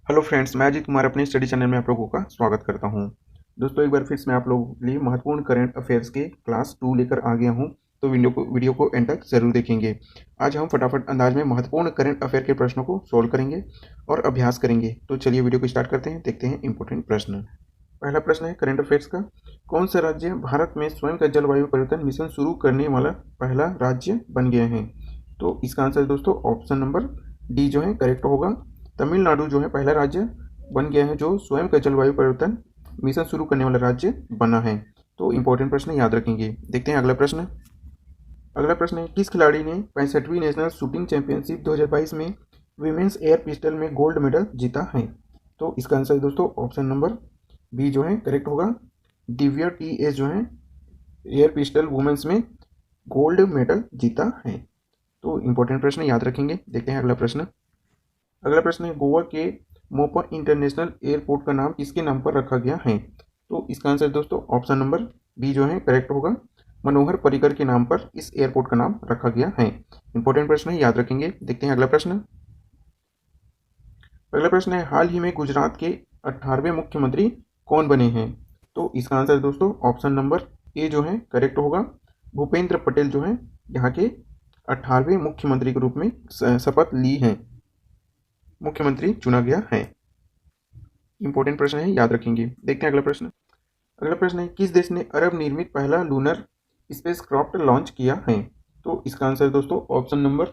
Hello friends, मैं अजीत कुमार अपने study channel में आप लोगों का स्वागत करता हूं। दोस्तों, एक बार फिर से मैं आप लोगों के लिए महत्वपूर्ण करंट अफेयर्स के क्लास 2 लेकर आ गया हूं, तो वीडियो को एंड तक ज़रूर देखेंगे। आज हम फटाफट अंदाज में महत्वपूर्ण करंट अफेयर के प्रश्नों को सोल्व करेंगे और अभ्यास करेंगे। तो चलिए वीडियो को स्टार्ट करते हैं, देखते हैं इंपॉर्टेंट प्रश्न। पहला प्रश्न है करंट अफेयर्स का, कौन सा राज्य भारत में स्वयं का जलवायु परिवर्तन मिशन शुरू करने वाला पहला राज्य बन गया है? तो इसका आंसर दोस्तों ऑप्शन नंबर डी जो है करेक्ट होगा। तमिलनाडु जो है पहला राज्य बन गया है जो स्वयं का जलवायु परिवर्तन मिशन शुरू करने वाला राज्य बना है। तो इंपॉर्टेंट प्रश्न याद रखेंगे। देखते हैं अगला प्रश्न। अगला प्रश्न है, किस खिलाड़ी ने 65वीं नेशनल शूटिंग चैंपियनशिप 2022 में विमेंस एयर पिस्टल में गोल्ड मेडल जीता है? तो इसका आंसर दोस्तों ऑप्शन नंबर बी जो है करेक्ट होगा। दिव्या टी एस जो है एयर पिस्टल वुमेन्स में गोल्ड मेडल जीता है। तो इंपॉर्टेंट प्रश्न याद रखेंगे। देखते हैं अगला प्रश्न। अगला प्रश्न है, गोवा के मोपा इंटरनेशनल एयरपोर्ट का नाम किसके नाम पर रखा गया है? तो इसका आंसर दोस्तों ऑप्शन नंबर बी जो है करेक्ट होगा। मनोहर पर्रिकर के नाम पर इस एयरपोर्ट का नाम रखा गया है। इंपॉर्टेंट प्रश्न है, याद रखेंगे। देखते हैं अगला प्रश्न। अगला प्रश्न है, हाल ही में गुजरात के 18वें मुख्यमंत्री कौन बने हैं? तो इसका आंसर दोस्तों ऑप्शन नंबर ए जो है करेक्ट होगा। भूपेंद्र पटेल जो है यहाँ के 18वें मुख्यमंत्री के रूप में शपथ ली है, मुख्यमंत्री चुना गया है। इंपॉर्टेंट प्रश्न है, याद रखेंगे। देखते हैं अगला प्रश्न। अगला प्रश्न है, किस देश ने अरब निर्मित पहला लूनर स्पेसक्राफ्ट लॉन्च किया है? तो इसका आंसर दोस्तों ऑप्शन नंबर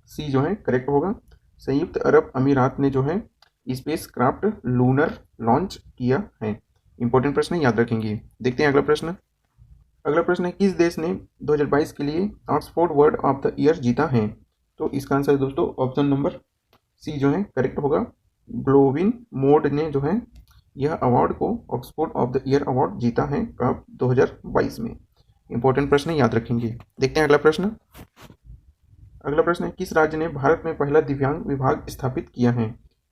सी जो है करेक्ट होगा। संयुक्त अरब अमीरात ने जो है स्पेसक्राफ्ट लूनर लॉन्च किया है। इंपॉर्टेंट प्रश्न है, याद रखेंगे। देखते हैं अगला प्रश्न। अगला प्रश्न है, किस देश ने 2022 के लिए Oxford word of the year जीता है? तो इसका आंसर दोस्तों ऑप्शन नंबर सी जो है करेक्ट होगा। ग्लोविन मोड ने जो है यह अवार्ड को Oxford of the year award जीता है कब? 2022 में। इंपॉर्टेंट प्रश्न याद रखेंगे। देखते हैं अगला प्रश्न। अगला प्रश्न है, किस राज्य ने भारत में पहला दिव्यांग विभाग स्थापित किया है?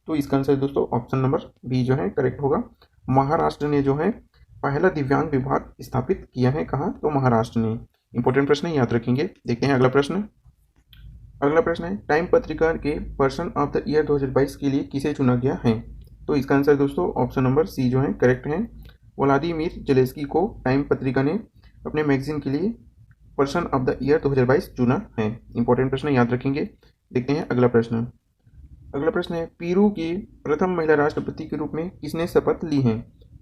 तो इसका आंसर दोस्तों ऑप्शन नंबर बी जो है करेक्ट होगा। महाराष्ट्र ने जो है पहला दिव्यांग विभाग स्थापित किया है। कहाँ? तो महाराष्ट्र ने। इंपॉर्टेंट प्रश्न याद रखेंगे। देखते हैं अगला प्रश्न। अगला प्रश्न है, टाइम पत्रिका के पर्सन ऑफ द ईयर 2022 के लिए किसे चुना गया है? तो इसका आंसर दोस्तों ऑप्शन नंबर सी जो है करेक्ट है। व्लादिमीर जेलेस्की को टाइम पत्रिका ने अपने मैगजीन के लिए पर्सन ऑफ द ईयर 2022 चुना है। इंपॉर्टेंट प्रश्न याद रखेंगे। देखते हैं अगला प्रश्न। अगला प्रश्न है, पेरू की प्रथम महिला राष्ट्रपति के रूप में किसने शपथ ली है?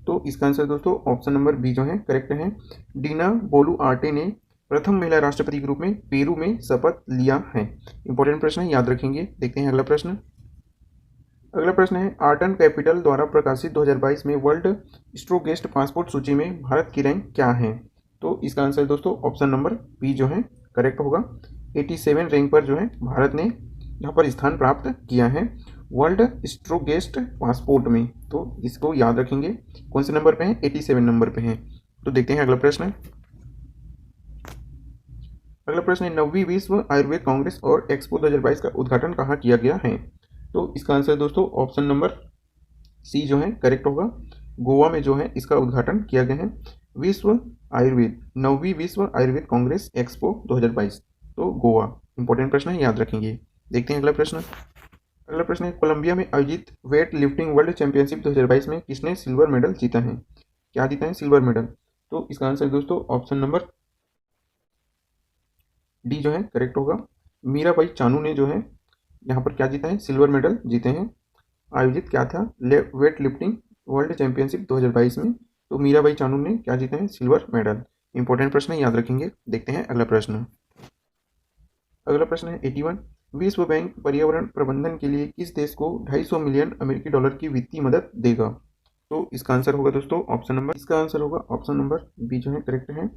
तो इसका आंसर दोस्तों ऑप्शन नंबर बी जो है करेक्ट है। डीना बोलुआर्टे ने प्रथम महिला राष्ट्रपति के रूप में पेरू में शपथ लिया है। इंपॉर्टेंट प्रश्न है, याद रखेंगे। देखते हैं अगला प्रश्न। अगला प्रश्न है, आर्टन कैपिटल द्वारा प्रकाशित 2022 में वर्ल्ड स्ट्रोगेस्ट पासपोर्ट सूची में भारत की रैंक क्या है? तो इसका आंसर दोस्तों ऑप्शन नंबर बी जो है करेक्ट होगा। 87 रैंक पर जो है भारत ने यहाँ पर स्थान प्राप्त किया है वर्ल्ड स्ट्रोगेस्ट पासपोर्ट में। तो इसको याद रखेंगे। कौन से नंबर पे है? 87 नंबर पे है। तो देखते हैं अगला प्रश्न। अगला प्रश्न है, 9वीं विश्व आयुर्वेद कांग्रेस और एक्सपो 2022 का उद्घाटन कहाँ किया गया है? तो इसका आंसर दोस्तों ऑप्शन नंबर सी जो है करेक्ट होगा। गोवा में जो है इसका उद्घाटन किया गया है। विश्व आयुर्वेद 9वीं विश्व आयुर्वेद कांग्रेस एक्सपो 2022, तो गोवा। इंपॉर्टेंट प्रश्न है, याद रखेंगे। देखते हैं अगला प्रश्न। अगला प्रश्न है, कोलंबिया में आयोजित वेट लिफ्टिंग वर्ल्ड चैंपियनशिप 2022 में किसने सिल्वर मेडल जीता है? क्या जीता है? Silver medal. तो इसका आंसर दोस्तों ऑप्शन नंबर डी जो है करेक्ट होगा। मीराबाई चानू ने जो है यहाँ पर क्या जीता है? सिल्वर मेडल जीते हैं। आयोजित क्या था? वेट लिफ्टिंग वर्ल्ड चैंपियनशिप 2022 में। तो मीराबाई चानू ने क्या जीता है? Silver medal. इंपॉर्टेंट प्रश्न याद रखेंगे। देखते हैं अगला प्रश्न। अगला प्रश्न है 81, विश्व बैंक पर्यावरण प्रबंधन के लिए किस देश को 250 मिलियन अमेरिकी डॉलर की वित्तीय मदद देगा? तो इसका आंसर होगा दोस्तों ऑप्शन नंबर इसका आंसर होगा ऑप्शन नंबर बी जो है करेक्ट है।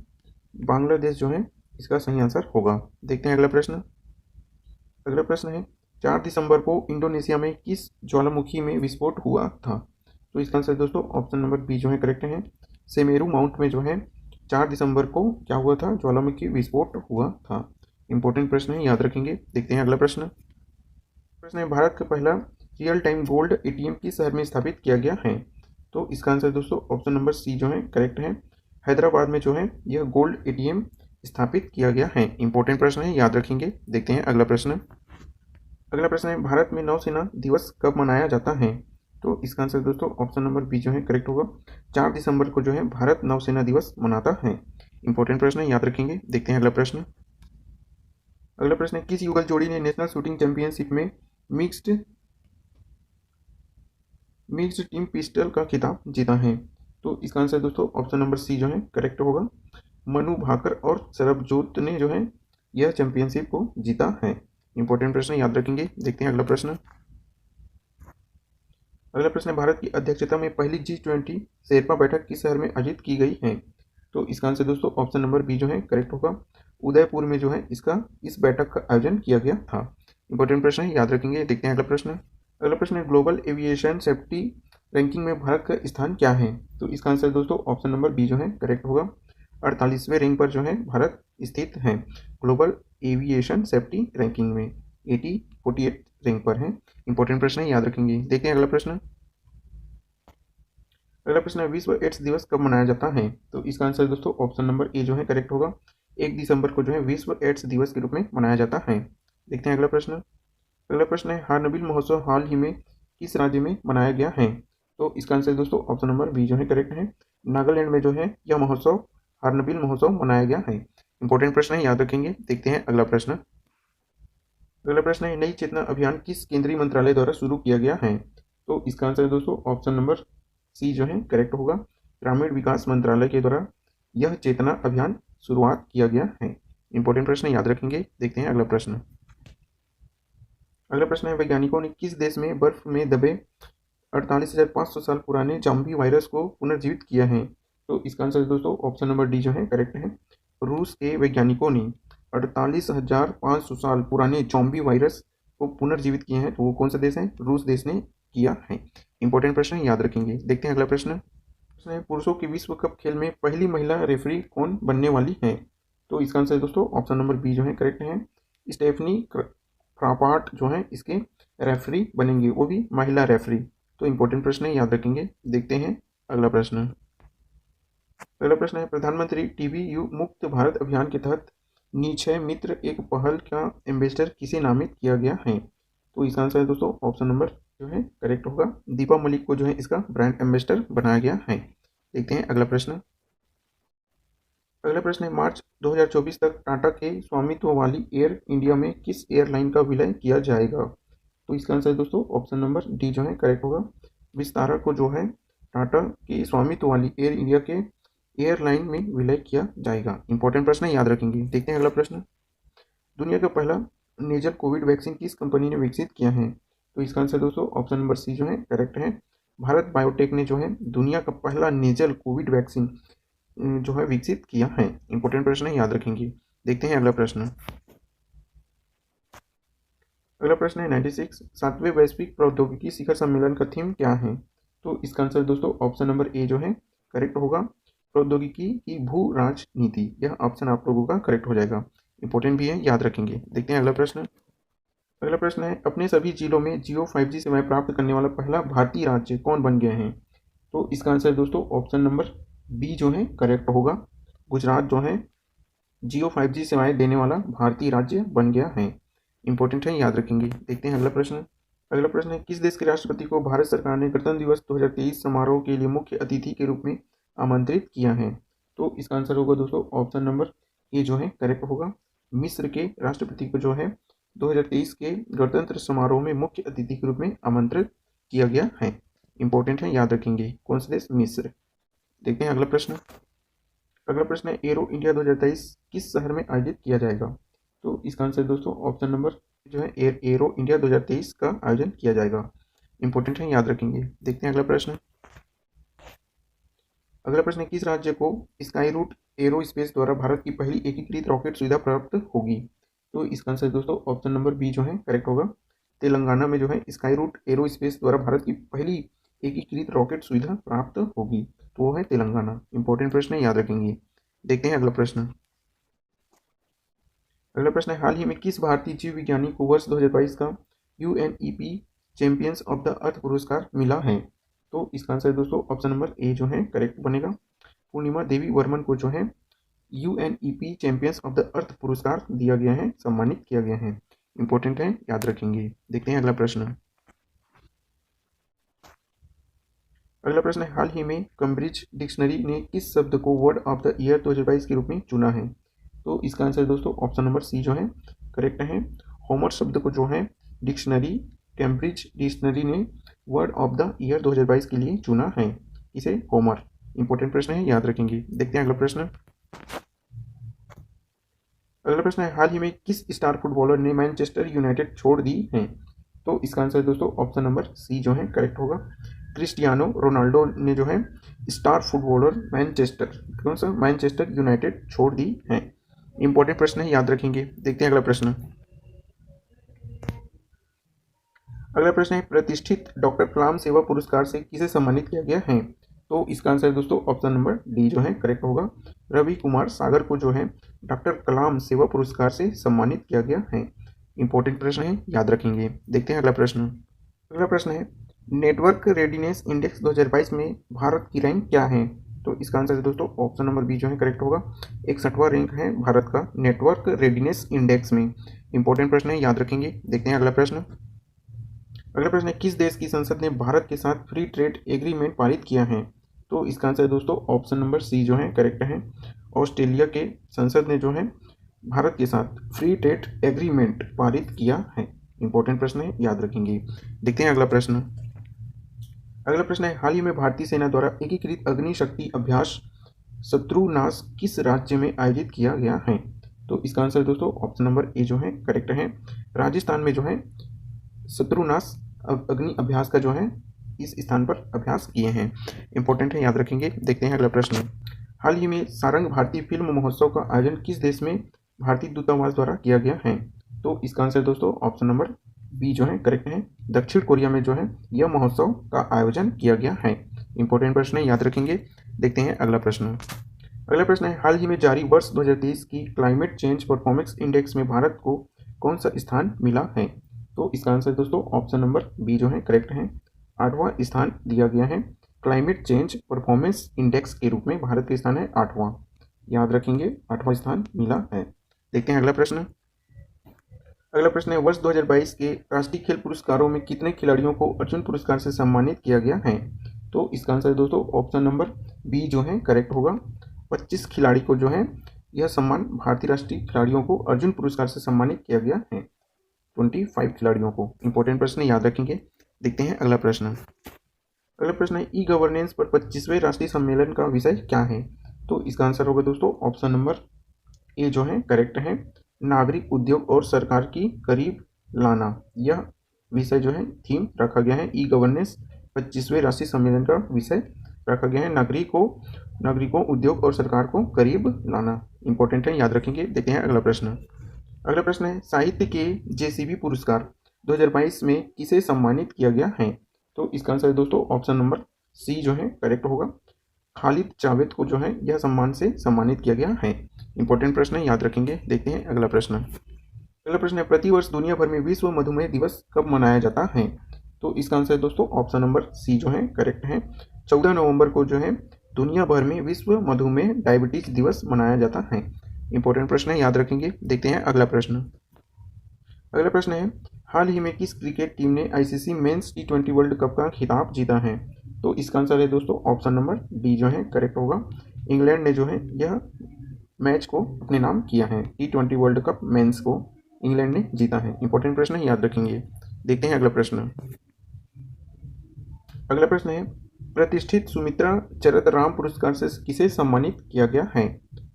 बांग्लादेश जो है इसका सही आंसर होगा। देखते हैं अगला प्रश्न। अगला प्रश्न है, 4 दिसंबर को इंडोनेशिया में किस ज्वालामुखी में विस्फोट हुआ था? तो इसका आंसर दोस्तों ऑप्शन नंबर बी जो है करेक्ट है। सेमेरू माउंट में जो है 4 दिसंबर को क्या हुआ था? ज्वालामुखी विस्फोट हुआ था। इंपॉर्टेंट प्रश्न है, याद रखेंगे। देखते हैं अगला प्रश्न। प्रश्न है, भारत का पहला रियल टाइम गोल्ड एटीएम किस शहर में स्थापित किया गया है? तो इसका आंसर दोस्तों ऑप्शन नंबर सी जो है करेक्ट है। हैदराबाद में जो है यह गोल्ड एटीएम स्थापित किया गया है। इंपॉर्टेंट प्रश्न है, याद रखेंगे। देखते हैं अगला प्रश्न। अगला प्रश्न है, भारत में नौसेना दिवस कब मनाया जाता है? तो इसका आंसर दोस्तों ऑप्शन नंबर बी जो है करेक्ट होगा। 4 दिसंबर को जो है भारत नौसेना दिवस मनाता है। इंपॉर्टेंट प्रश्न है, याद रखेंगे। देखते हैं अगला प्रश्न। अगला प्रश्न है, किस युगल जोड़ी ने नेशनल शूटिंग चैंपियनशिप में मिक्स्ड टीम पिस्टल का खिताब जीता है? तो इसका आंसर दोस्तों ऑप्शन नंबर सी जो है करेक्ट होगा। मनु भाकर और सरबजोत ने जो है यह चैंपियनशिप को जीता है। इंपॉर्टेंट प्रश्न याद रखेंगे। देखते हैं अगला प्रश्न। अगला प्रश्न है, भारत की अध्यक्षता में पहली G20 शेरपा बैठक किस शहर में आयोजित की गई है? तो इसका आंसर दोस्तों ऑप्शन नंबर बी जो है करेक्ट होगा। उदयपुर में जो है इस बैठक का आयोजन किया गया था। इंपॉर्टेंट प्रश्न है, याद रखेंगे। देखते हैं अगला प्रश्न। अगला प्रश्न है, ग्लोबल एविएशन सेफ्टी रैंकिंग में भारत का स्थान क्या है? तो इसका आंसर दोस्तों ऑप्शन नंबर बी जो है करेक्ट होगा। 48वें रैंक पर जो है भारत स्थित है ग्लोबल एविएशन सेफ्टी रैंकिंग में। 48 रैंक पर है। इंपॉर्टेंट प्रश्न है, याद रखेंगे। देखते हैं अगला प्रश्न। अगला प्रश्न है, विश्व एड्स दिवस कब मनाया जाता है? तो इसका आंसर दोस्तों ऑप्शन नंबर ए जो है करेक्ट होगा। 1 दिसंबर को जो है विश्व एड्स दिवस के रूप में मनाया जाता है। देखते हैं अगला प्रश्न। अगला प्रश्न है, हार्नबिल महोत्सव हाल ही में किस राज्य में मनाया गया है? तो इसका आंसर दोस्तों ऑप्शन नंबर बी जो है करेक्ट है। नागालैंड में जो है यह महोत्सव हार्नबिल महोत्सव मनाया गया है। इंपॉर्टेंट प्रश्न है, याद रखेंगे। देखते हैं अगला प्रश्न। अगला प्रश्न है, नई चेतना अभियान किस केंद्रीय मंत्रालय द्वारा शुरू किया गया है? तो इसका आंसर दोस्तों ऑप्शन नंबर सी जो है करेक्ट होगा। ग्रामीण विकास मंत्रालय के द्वारा यह चेतना अभियान शुरुआत किया गया है। इंपॉर्टेंट प्रश्न याद रखेंगे। देखते हैं अगला प्रश्न। अगला प्रश्न है, वैज्ञानिकों ने किस देश में बर्फ में दबे 48,500 साल पुराने जॉम्बी वायरस को पुनर्जीवित किया है? तो इसका आंसर दोस्तों ऑप्शन नंबर डी जो है करेक्ट है। रूस के वैज्ञानिकों ने 48,500 साल पुराने जॉम्बी वायरस को पुनर्जीवित किए हैं। तो वो कौन सा देश है? रूस देश ने किया है। इंपॉर्टेंट प्रश्न याद रखेंगे। देखते हैं अगला प्रश्न। पुरुषों के विश्व कप खेल में पहली महिला रेफरी कौन बनने वाली है? तो इसका आंसर दोस्तों ऑप्शन नंबर बी जो है करेक्ट है। स्टेफनी फ्रापाट जो है इसके रेफरी बनेंगे, वो भी महिला रेफरी। तो इंपॉर्टेंट प्रश्न है, याद रखेंगे। देखते हैं अगला प्रश्न। अगला प्रश्न है, प्रधानमंत्री टीबी मुक्त भारत अभियान के तहत निक्षय मित्र एक पहल का एम्बेसडर किसे नामित किया गया है? तो इसका आंसर है दोस्तों ऑप्शन नंबर जो है करेक्ट होगा। दीपा मलिक को जो है इसका ब्रांड एम्बेसडर बनाया गया है। देखते हैं अगला प्रश्न। अगला प्रश्न है, मार्च 2024 तक टाटा के स्वामित्व वाली एयर इंडिया में किस एयरलाइन का विलय किया जाएगा? तो इसका आंसर दोस्तों ऑप्शन नंबर डी जो है करेक्ट होगा। विस्तारा को जो है टाटा के स्वामित्व वाली एयर इंडिया के एयरलाइन में विलय किया जाएगा। इंपॉर्टेंट प्रश्न है, याद रखेंगे। देखते हैं अगला प्रश्न। दुनिया का पहला नेजल कोविड वैक्सीन किस कंपनी ने विकसित किया है? तो इसका आंसर दोस्तों ऑप्शन नंबर सी जो है करेक्ट है। भारत बायोटेक ने जो है दुनिया का पहला नेजल कोविड वैक्सीन जो है विकसित किया है। इंपॉर्टेंट प्रश्न है, याद रखेंगे। देखते हैं अगला प्रश्न। अगला प्रश्न है, 96 7वें वैश्विक प्रौद्योगिकी शिखर सम्मेलन का थीम क्या है? तो इसका आंसर दोस्तों ऑप्शन नंबर ए जो है करेक्ट होगा। प्रौद्योगिकी की भू राजनीति, यह ऑप्शन आप लोगों का करेक्ट हो जाएगा। इंपॉर्टेंट भी है, याद रखेंगे। देखते हैं अगला प्रश्न। अगला प्रश्न है, अपने सभी जिलों में जियो 5G सेवाएं प्राप्त करने वाला पहला भारतीय राज्य कौन बन गए हैं? तो इसका आंसर दोस्तों ऑप्शन नंबर बी जो है करेक्ट होगा। गुजरात जो है जियो 5G सेवाएं देने वाला भारतीय राज्य बन गया है। इंपॉर्टेंट है, याद रखेंगे। देखते हैं अगला प्रश्न। अगला प्रश्न है, किस देश के राष्ट्रपति को भारत सरकार ने गणतंत्र दिवस 2023 समारोह के लिए मुख्य अतिथि के रूप में आमंत्रित किया है? तो इसका आंसर होगा दोस्तों ऑप्शन नंबर ए जो है करेक्ट होगा। मिस्र के राष्ट्रपति को जो है 2023 के गणतंत्र समारोह में मुख्य अतिथि के रूप में आमंत्रित किया गया है। इंपॉर्टेंट है, याद रखेंगे। कौन सा देश? मिस्र। देखते हैं अगला प्रश्न। अगला प्रश्न है, एरो इंडिया 2023 किस शहर में आयोजित किया जाएगा? तो इसका आंसर दोस्तों ऑप्शन नंबर जो है एरो इंडिया 2023 का आयोजन किया जाएगा। इंपॉर्टेंट है, याद रखेंगे। देखते हैं अगला प्रश्न। अगला प्रश्न है, किस राज्य को स्काई रूट एरो स्पेस द्वारा भारत की पहली एकीकृत रॉकेट सुविधा प्राप्त होगी? तो इसका आंसर दोस्तों ऑप्शन नंबर बी जो है करेक्ट होगा। तेलंगाना में जो है स्काई रूट एरो स्पेस द्वारा भारत की पहली एकीकृत रॉकेट सुविधा प्राप्त होगी, तो वो है तेलंगाना। इंपॉर्टेंट प्रश्न है, याद रखेंगे। देखते हैं अगला प्रश्न। अगला प्रश्न है, हाल ही में किस भारतीय जीव विज्ञानी को वर्ष 2022 का UNEP champions of the earth पुरस्कार मिला है? तो इसका आंसर दोस्तों ऑप्शन नंबर ए जो है करेक्ट बनेगा। पूर्णिमा देवी वर्मन को जो है UNEP champions of the earth पुरस्कार दिया गया है, सम्मानित किया गया है। इंपॉर्टेंट है, याद रखेंगे। देखते हैं अगला प्रश्न। अगला प्रश्न है, हाल ही में कैम्ब्रिज डिक्शनरी ने किस शब्द को वर्ड ऑफ द ईयर 2022 के रूप में चुना है? तो इसका आंसर दोस्तों ऑप्शन नंबर सी जो है करेक्ट है। होमर शब्द को जो है डिक्शनरी कैम्ब्रिज डिक्शनरी ने वर्ड ऑफ द ईयर 2022 के लिए चुना है। इसे होमर। इंपॉर्टेंट प्रश्न है, याद रखेंगे। देखते हैं अगला प्रश्न। अगला प्रश्न है, हाल ही में किस स्टार फुटबॉलर ने मैनचेस्टर यूनाइटेड छोड़ दी है? तो इसका आंसर दोस्तों ऑप्शन नंबर सी जो है करेक्ट होगा। क्रिस्टियानो रोनाल्डो ने जो है स्टार फुटबॉलर मैनचेस्टर यूनाइटेड छोड़ दी है। इंपॉर्टेंट प्रश्न है, याद रखेंगे। देखते हैं अगला प्रश्न। अगला प्रश्न है, प्रतिष्ठित डॉक्टर कलाम सेवा पुरस्कार से किसे सम्मानित किया गया है? तो इसका आंसर दोस्तों ऑप्शन नंबर डी जो है करेक्ट होगा। रवि कुमार सागर को जो है डॉक्टर कलाम सेवा पुरस्कार से सम्मानित किया गया है। इंपॉर्टेंट प्रश्न है, याद रखेंगे। देखते हैं अगला प्रश्न। अगला प्रश्न है, नेटवर्क रेडीनेस इंडेक्स 2022 में भारत की रैंक क्या है? तो इसका आंसर दोस्तों ऑप्शन नंबर बी जो है करेक्ट होगा। 61वां रैंक है भारत का नेटवर्क रेडीनेस इंडेक्स में। इंपॉर्टेंट प्रश्न है, याद रखेंगे। देखते हैं अगला प्रश्न। अगला प्रश्न है, किस देश की संसद ने भारत के साथ फ्री ट्रेड एग्रीमेंट पारित किया है? तो इसका आंसर दोस्तों ऑप्शन नंबर सी जो है करेक्ट है। ऑस्ट्रेलिया के संसद ने जो है भारत के साथ फ्री ट्रेड एग्रीमेंट पारित किया है। इंपॉर्टेंट प्रश्न है, याद रखेंगे। देखते हैं अगला प्रश्न। अगला प्रश्न है, हाल ही में भारतीय सेना द्वारा एकीकृत अग्नि शक्ति अभ्यास शत्रुनाश किस राज्य में आयोजित किया गया है? तो इसका आंसर दोस्तों ऑप्शन नंबर ए जो है करेक्ट है। राजस्थान में जो है शत्रुनाश अग्नि अभ्यास का जो है इस स्थान पर अभ्यास किए हैं। इंपॉर्टेंट है, याद रखेंगे। देखते हैं अगला प्रश्न। हाल ही में सारंग भारतीय फिल्म महोत्सव का आयोजन किस देश में भारतीय दूतावास द्वारा किया गया है? तो इसका आंसर दोस्तों ऑप्शन नंबर बी जो है करेक्ट है। दक्षिण कोरिया में जो है यह महोत्सव का आयोजन किया गया है। इंपॉर्टेंट प्रश्न है, याद रखेंगे। देखते हैं अगला प्रश्न। अगला प्रश्न है, हाल ही में जारी वर्ष 2023 की क्लाइमेट चेंज परफॉर्मेंस इंडेक्स में भारत को कौन सा स्थान मिला है? तो इसका आंसर दोस्तों ऑप्शन नंबर बी जो है करेक्ट है। 8वां स्थान दिया गया है। क्लाइमेट चेंज परफॉर्मेंस इंडेक्स के रूप में भारत का स्थान है 8वां। याद रखेंगे, 8वां स्थान मिला है। देखते हैं अगला प्रश्न। अगला प्रश्न है, वर्ष 2022 के राष्ट्रीय खेल पुरस्कारों में कितने खिलाड़ियों को अर्जुन पुरस्कार से सम्मानित किया गया है? तो इसका आंसर दोस्तों ऑप्शन नंबर बी जो है करेक्ट होगा। 25 खिलाड़ी को जो है यह सम्मान भारतीय राष्ट्रीय खिलाड़ियों को अर्जुन पुरस्कार से सम्मानित किया गया है। 25 खिलाड़ियों को। इंपॉर्टेंट प्रश्न याद रखेंगे। देखते हैं अगला प्रश्न। अगला प्रश्न है, ई गवर्नेंस पर 25वें राष्ट्रीय सम्मेलन का विषय क्या है? तो इसका आंसर होगा दोस्तों ऑप्शन नंबर ए जो है करेक्ट है। नागरिक उद्योग और सरकार की करीब लाना, यह विषय जो है थीम रखा गया है। ई गवर्नेंस 25वें राष्ट्रीय सम्मेलन का विषय रखा गया है नागरिकों उद्योग और सरकार को करीब लाना। इंपॉर्टेंट है, याद रखेंगे। देखते हैं अगला प्रश्न। अगला प्रश्न है, साहित्य के जेसीबी पुरस्कार 2022 में किसे सम्मानित किया गया है? तो इसका आंसर दोस्तों ऑप्शन नंबर सी जो है करेक्ट होगा। खालिद जावेद को जो है यह सम्मान से सम्मानित किया गया है। इंपॉर्टेंट प्रश्न है, याद रखेंगे। देखते हैं अगला प्रश्न। अगला प्रश्न है, प्रतिवर्ष दुनिया भर में विश्व मधुमेह दिवस कब मनाया जाता है? तो इसका आंसर दोस्तों ऑप्शन नंबर सी जो है करेक्ट है। 14 नवंबर को जो है दुनिया भर में विश्व मधुमेह डायबिटीज दिवस मनाया जाता है। इंपॉर्टेंट प्रश्न है, याद रखेंगे। देखते हैं अगला प्रश्न। अगला प्रश्न है, हाल ही में किस क्रिकेट टीम ने ICC men's T20 world cup का खिताब जीता है? तो इसका आंसर है दोस्तों ऑप्शन नंबर डी जो है करेक्ट होगा। इंग्लैंड ने जो है यह मैच को अपने नाम किया है। T20 वर्ल्ड कप मेंस को इंग्लैंड ने जीता है। इंपॉर्टेंट प्रश्न है, याद रखेंगे। देखते हैं अगला प्रश्न। अगला प्रश्न है, प्रतिष्ठित सुमित्रा चरतराम पुरस्कार से किसे सम्मानित किया गया है?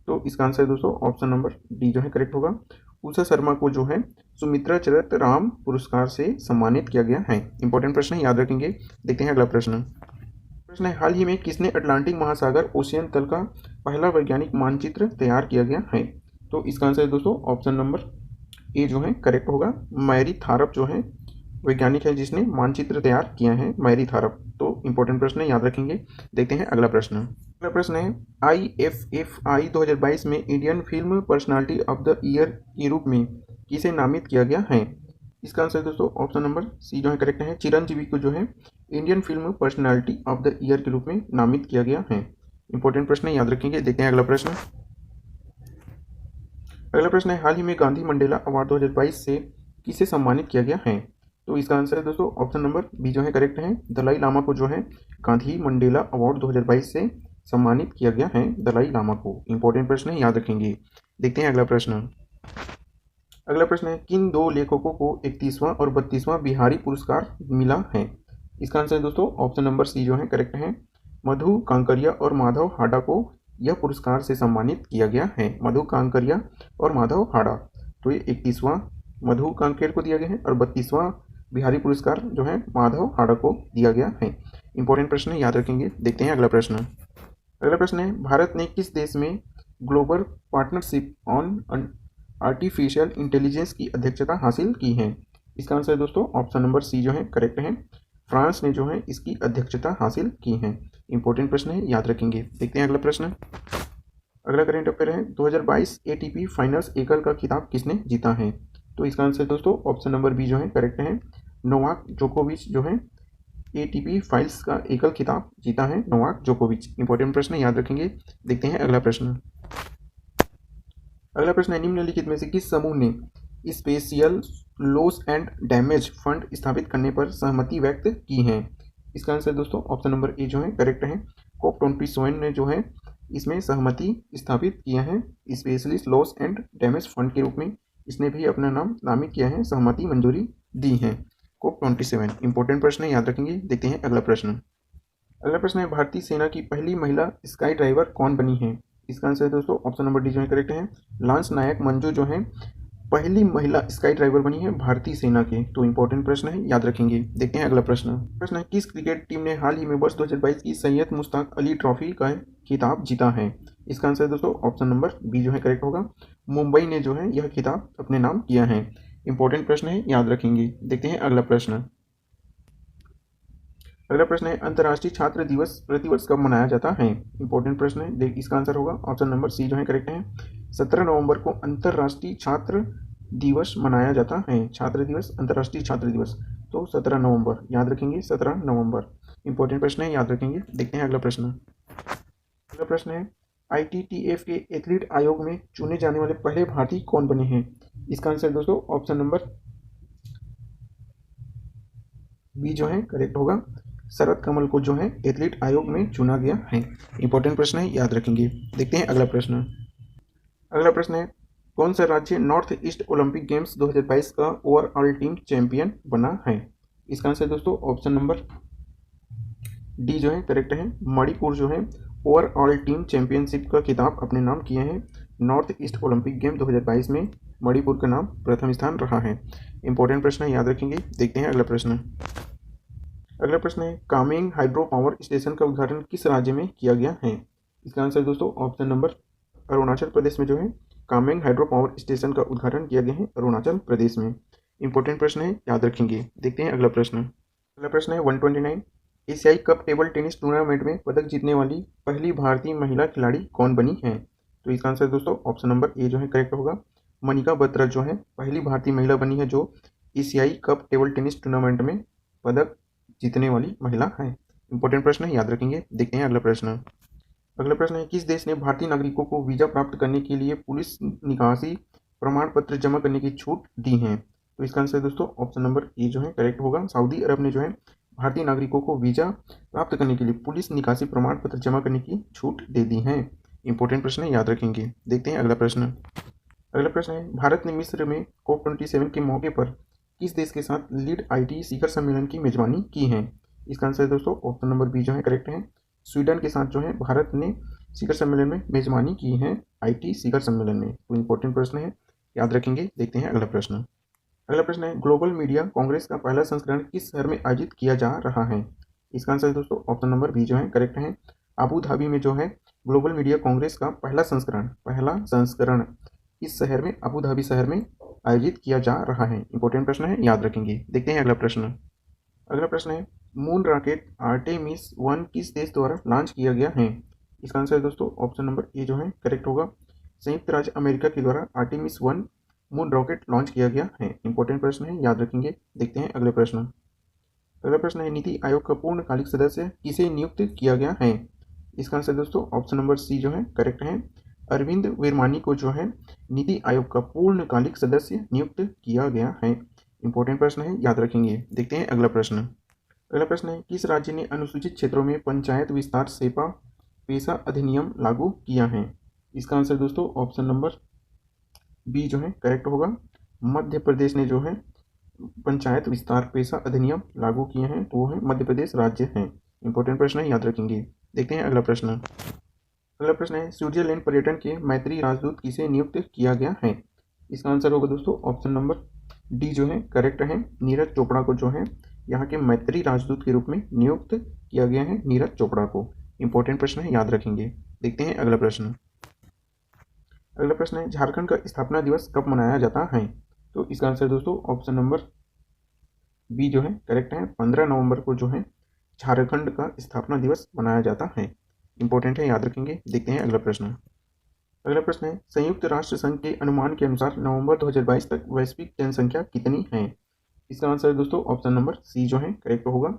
तो इसका आंसर दोस्तों ऑप्शन नंबर डी जो है करेक्ट होगा। उषा शर्मा को जो है सुमित्रा चरतराम पुरस्कार से सम्मानित किया गया है। इंपॉर्टेंट प्रश्न है, याद रखेंगे। देखते हैं अगला प्रश्न। प्रश्न है, हाल ही में किसने अटलांटिक महासागर ओशियन तल का पहला वैज्ञानिक मानचित्र तैयार किया गया है? तो इसका आंसर दोस्तों ऑप्शन नंबर ए जो है करेक्ट होगा। मैरी थारप जो है वैज्ञानिक है जिसने मानचित्र तैयार किया है, मैरी थारप। तो इंपॉर्टेंट प्रश्न है, याद रखेंगे। देखते हैं अगला प्रश्न। अगला प्रश्न है, IFFI 2022 में Indian film personality of the year के रूप में किसे नामित किया गया है? इसका आंसर दोस्तों ऑप्शन नंबर सी जो है करेक्ट है। चिरंजीवी को जो है Indian film personality of the year के रूप में नामित किया गया है। इंपॉर्टेंट प्रश्न है, याद रखेंगे। देखते हैं अगला प्रश्न। अगला प्रश्न है, हाल ही में गांधी मंडेला अवार्ड 2022 से किसे सम्मानित किया गया है? तो इसका आंसर है दोस्तों ऑप्शन नंबर बी जो है करेक्ट है। दलाई लामा को जो है गांधी मंडेला अवार्ड 2022 से सम्मानित किया गया है दलाई लामा को। इंपॉर्टेंट प्रश्न है, याद रखेंगे। देखते हैं अगला प्रश्न। अगला प्रश्न है, किन दो लेखकों को 31वां और 32वां बिहारी पुरस्कार मिला है? इसका आंसर है दोस्तों ऑप्शन नंबर सी जो है करेक्ट है। मधु कांकरिया और माधव हाडा को यह पुरस्कार से सम्मानित किया गया है। मधु कांकरिया और माधव हाडा। तो ये 31वां मधु कांकेर को दिया गया है और 32वां बिहारी पुरस्कार जो है माधव हाडा को दिया गया है। इंपॉर्टेंट प्रश्न है, याद रखेंगे। देखते हैं अगला प्रश्न। अगला प्रश्न है, भारत ने किस देश में global partnership on artificial intelligence की अध्यक्षता हासिल की है? इसका आंसर है दोस्तों ऑप्शन नंबर सी जो है करेक्ट है। फ्रांस ने जो है इसकी अध्यक्षता हासिल की है। इंपॉर्टेंट प्रश्न है, याद रखेंगे। देखते हैं अगला प्रश्न। अगला करेंट अफेयर है, 2022 एटीपी फाइनल्स एकल का खिताब किसने जीता है? तो इसका आंसर दोस्तों ऑप्शन नंबर बी जो है करेक्ट है। नोवाक जोकोविच जो है एटीपी फाइनल्स का एकल खिताब जीता है नोवाक जोकोविच। इंपॉर्टेंट प्रश्न है, याद रखेंगे। देखते हैं अगला प्रश्न। अगला प्रश्न है, निम्नलिखित में से किस समूह ने special loss and damage fund स्थापित करने पर सहमति व्यक्त की है? इसका आंसर दोस्तों ऑप्शन नंबर ए जो है करेक्ट है। COP27 ने जो है इसमें सहमति स्थापित किया है। Specialist loss and damage fund के रूप में इसने भी अपना नाम नामित किया है, सहमति मंजूरी दी है। COP27 इंपॉर्टेंट प्रश्न है, याद रखेंगे। देखते हैं अगला प्रश्न। अगला प्रश्न है, भारतीय सेना की पहली महिला स्काई ड्राइवर कौन बनी है? इसका आंसर है दोस्तों ऑप्शन नंबर डी जो है करेक्ट है। लांस नायक मंजू जो है पहली महिला स्काई ड्राइवर बनी है भारतीय सेना के। तो इंपॉर्टेंट प्रश्न है, याद रखेंगे। देखते हैं अगला प्रश्न। प्रश्न है, किस क्रिकेट टीम ने हाल ही में वर्ष 2022 की सैयद मुश्ताक अली ट्रॉफी का खिताब जीता है? इसका आंसर है दोस्तों ऑप्शन नंबर बी जो है करेक्ट होगा। मुंबई ने जो है यह खिताब अपने नाम किया है। इंपॉर्टेंट प्रश्न है, याद रखेंगे। देखते हैं अगला प्रश्न। अगला प्रश्न है, अंतर्राष्ट्रीय छात्र दिवस प्रतिवर्ष कब मनाया जाता है? इंपॉर्टेंट प्रश्न है, इसका आंसर होगा ऑप्शन नंबर सी जो है करेक्ट है। 17 नवंबर को अंतर्राष्ट्रीय छात्र दिवस मनाया जाता है। छात्र दिवस, अंतर्राष्ट्रीय छात्र दिवस, तो 17 नवंबर, याद रखेंगे 17 नवंबर। इंपॉर्टेंट प्रश्न है, याद रखेंगे। देखते हैं अगला प्रश्न। अगला प्रश्न है, ITTF के एथलीट आयोग में चुने जाने वाले पहले भारतीय कौन बने हैं? इसका आंसर दोस्तों ऑप्शन नंबर बी जो है करेक्ट होगा। शरद कमल को जो है एथलीट आयोग में चुना गया है। इंपॉर्टेंट प्रश्न है, याद रखेंगे। देखते हैं अगला प्रश्न। अगला प्रश्न है, कौन सा राज्य नॉर्थ ईस्ट ओलंपिक गेम्स 2022 का ओवरऑल टीम चैंपियन बना है? इसका आंसर दोस्तों ऑप्शन नंबर डी जो है करेक्ट है। मणिपुर जो है ओवरऑल टीम चैंपियनशिप का खिताब अपने नाम किए हैं। नॉर्थ ईस्ट ओलंपिक गेम 2022 में मणिपुर का नाम प्रथम स्थान रहा है। इंपॉर्टेंट प्रश्न है, याद रखेंगे। देखते हैं अगला प्रश्न। अगला प्रश्न है, कामेंग हाइड्रो पावर स्टेशन का उद्घाटन किस राज्य में किया गया है? इसका आंसर दोस्तों ऑप्शन नंबर अरुणाचल प्रदेश में जो है कामेंग हाइड्रो पावर स्टेशन का उद्घाटन किया गया है अरुणाचल प्रदेश में। इंपॉर्टेंट प्रश्न है, याद रखेंगे। देखते हैं अगला प्रश्न। अगला प्रश्न है 129, एशियाई कप टेबल टेनिस टूर्नामेंट में पदक जीतने वाली पहली भारतीय महिला खिलाड़ी कौन बनी है? तो इसका आंसर दोस्तों ऑप्शन नंबर ए जो है करेक्ट होगा। मनिका बत्रा जो है पहली भारतीय महिला बनी है जो एशियाई कप टेबल टेनिस टूर्नामेंट में पदक जीतने वाली महिला है। इंपॉर्टेंट प्रश्न है, याद रखेंगे। देखते हैं अगला प्रश्न। अगला प्रश्न है, किस देश ने भारतीय नागरिकों को वीजा प्राप्त करने के लिए पुलिस निकासी प्रमाण पत्र जमा करने की छूट दी है? तो इसका आंसर दोस्तों ऑप्शन नंबर ए जो है करेक्ट होगा। सऊदी अरब ने जो है भारतीय नागरिकों को वीजा प्राप्त करने के लिए पुलिस निकासी प्रमाण पत्र जमा करने की छूट दे दी है। इंपॉर्टेंट प्रश्न है, याद रखेंगे। देखते हैं अगला प्रश्न। अगला प्रश्न है, भारत ने मिस्र में COP27 के मौके पर किस देश के साथ लीड IT शिखर सम्मेलन की मेजबानी की है? इसका आंसर है दोस्तों ऑप्शन नंबर बी जो है करेक्ट है। स्वीडन के साथ जो है भारत ने शिखर सम्मेलन में मेजबानी की है IT शिखर सम्मेलन में। तो इंपॉर्टेंट प्रश्न है, याद रखेंगे। देखते हैं अगला प्रश्न। अगला प्रश्न है, ग्लोबल मीडिया कांग्रेस का पहला संस्करण किस शहर में आयोजित किया जा रहा है? इसका आंसर दोस्तों ऑप्शन नंबर बी जो है करेक्ट है। अबू धाबी में जो है ग्लोबल मीडिया कांग्रेस का पहला संस्करण इस शहर में, अबू धाबी शहर में आयोजित किया जा रहा है। इंपॉर्टेंट प्रश्न है, याद रखेंगे। देखते हैं अगला प्रश्न। अगला प्रश्न है, मून रॉकेट आर्टेमिस 1 किस देश द्वारा लॉन्च किया गया है? इसका आंसर दोस्तों ऑप्शन नंबर ए जो है करेक्ट होगा। संयुक्त राज्य अमेरिका के द्वारा आर्टेमिस 1 मून रॉकेट लॉन्च किया गया है। इंपॉर्टेंट प्रश्न है, याद रखेंगे। देखते हैं अगले प्रश्न। अगला प्रश्न है, नीति आयोग का पूर्णकालिक सदस्य किसे नियुक्त किया गया है? इसका आंसर दोस्तों ऑप्शन नंबर सी जो है करेक्ट है। अरविंद विरमानी को जो है नीति आयोग का पूर्णकालिक सदस्य नियुक्त किया गया है। इंपॉर्टेंट प्रश्न है, याद रखेंगे। देखते हैं अगला प्रश्न। अगला प्रश्न है, किस राज्य ने अनुसूचित क्षेत्रों में पंचायत विस्तार सेवा पेशा अधिनियम लागू किया है? इसका आंसर दोस्तों ऑप्शन नंबर बी जो है करेक्ट होगा। मध्य प्रदेश ने जो है पंचायत विस्तार पेशा अधिनियम लागू किए हैं, तो वो है मध्य प्रदेश राज्य है। इंपॉर्टेंट प्रश्न है, याद रखेंगे। देखते हैं अगला प्रश्न। अगला प्रश्न है, स्विट्जरलैंड पर्यटन के मैत्री राजदूत किसे नियुक्त किया गया है? इसका आंसर होगा दोस्तों ऑप्शन नंबर डी जो है करेक्ट है। नीरज चोपड़ा को जो है यहाँ के मैत्री राजदूत के रूप में नियुक्त किया गया है, नीरज चोपड़ा को। इंपॉर्टेंट प्रश्न है, याद रखेंगे। देखते हैं अगला प्रश्न। अगला प्रश्न है, झारखंड का स्थापना दिवस कब मनाया जाता है? तो इसका आंसर दोस्तों ऑप्शन नंबर बी जो है करेक्ट है। 15 नवंबर को जो है झारखंड का स्थापना दिवस मनाया जाता है। इंपॉर्टेंट है, याद रखेंगे। देखते हैं अगला प्रश्न। अगला प्रश्न है, संयुक्त राष्ट्र संघ के अनुमान के अनुसार नवंबर 2022 तक वैश्विक जनसंख्या कितनी है? इसका आंसर दोस्तों ऑप्शन नंबर सी जो है करेक्ट होगा।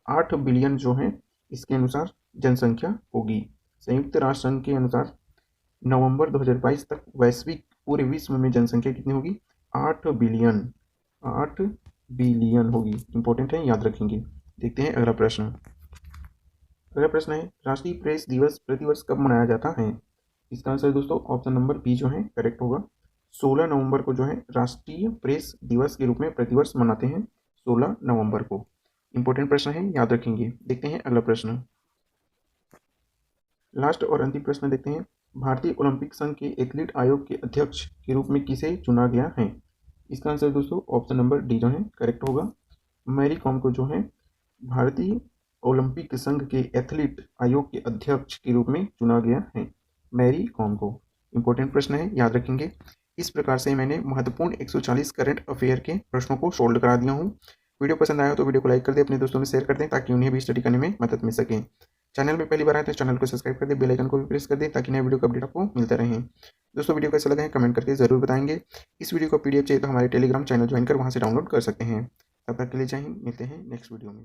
8 बिलियन जो है इसके अनुसार जनसंख्या होगी। संयुक्त राष्ट्र संघ के अनुसार नवंबर 2022 तक वैश्विक पूरे विश्व में जनसंख्या कितनी होगी? 8 बिलियन। 8 बिलियन होगी। इंपॉर्टेंट है, याद रखेंगे। देखते हैं अगला प्रश्न। अगला प्रश्न है, राष्ट्रीय प्रेस दिवस प्रतिवर्ष कब मनाया जाता है? इसका आंसर दोस्तों ऑप्शन नंबर बी जो है करेक्ट होगा। 16 नवंबर को जो है राष्ट्रीय प्रेस दिवस के रूप में प्रतिवर्ष मनाते हैं, 16 नवंबर को। इंपॉर्टेंट प्रश्न है, याद रखेंगे। देखते हैं अगला प्रश्न। लास्ट और अंतिम प्रश्न देखते हैं, भारतीय ओलंपिक संघ के एथलीट आयोग के अध्यक्ष के रूप में किसे चुना गया है? इसका आंसर दोस्तों ऑप्शन नंबर डी जो है करेक्ट होगा। मैरी कॉम को जो है भारतीय ओलंपिक संघ के एथलीट आयोग के अध्यक्ष के रूप में चुना गया है, मैरी कॉम को। इंपॉर्टेंट प्रश्न है, याद रखेंगे। इस प्रकार से मैंने महत्वपूर्ण 140 करंट अफेयर के प्रश्नों को सोल्व करा दिया हूँ। वीडियो पसंद आया तो वीडियो को लाइक कर दें, अपने दोस्तों में शेयर कर दें ताकि उन्हें भी स्टडी करने में मदद मिल सके। चैनल में पहली बार आए तो चैनल को सब्सक्राइब कर दें, बेल आइकन को भी प्रेस कर दें ताकि नए वीडियो का अपडेट आपको मिलता रहे। दोस्तों वीडियो कैसा लगा है कमेंट करके जरूर बताएंगे। इस वीडियो को पीडीएफ चाहिए तो हमारे टेलीग्राम चैनल ज्वाइन कर वहाँ से डाउनलोड कर सकते हैं। तब तक के लिए जय हिंद, मिलते हैं नेक्स्ट वीडियो में।